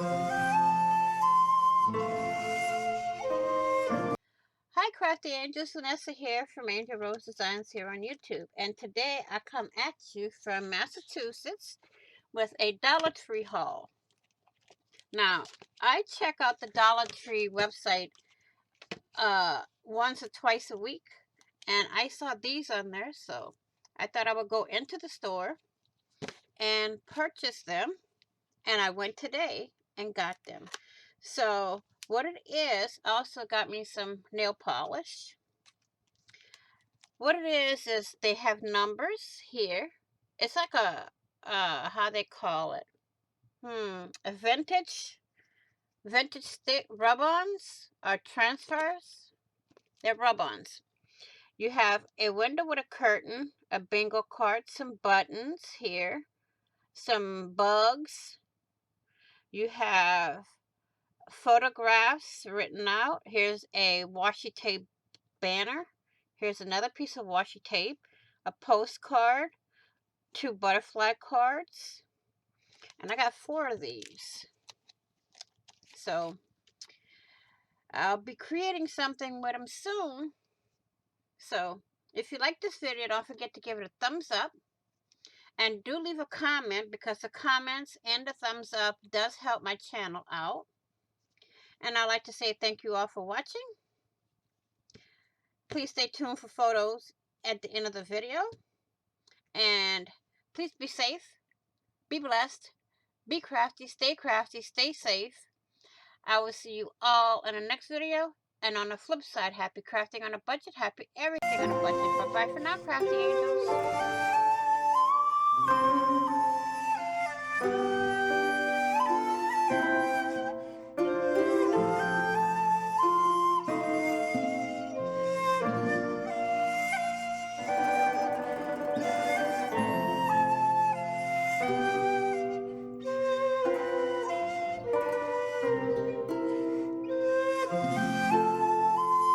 Hi Crafty Angels, Vanessa here from Angel Rose Designs here on YouTube. And today I come at you from Massachusetts with a Dollar Tree haul. Now, I check out the Dollar Tree website once or twice a week, and I saw these on there, so I thought I would go into the store and purchase them. And I went today and got them. So what it is, also got me some nail polish. What it is they have numbers here. It's like a, how they call it? A vintage stick rub-ons or transfers. They're rub-ons. You have a window with a curtain, a bingo card, some buttons here, some bugs. You have photographs written out. Here's a washi tape banner. Here's another piece of washi tape, a postcard, 2 butterfly cards, and I got 4 of these. So I'll be creating something with them soon. So if you like this video, don't forget to give it a thumbs up. And do leave a comment, because the comments and the thumbs up does help my channel out. And I'd like to say thank you all for watching. Please stay tuned for photos at the end of the video. And please be safe, be blessed, be crafty, stay safe. I will see you all in the next video. And on the flip side, happy crafting on a budget, happy everything on a budget. Bye-bye for now, crafty angels.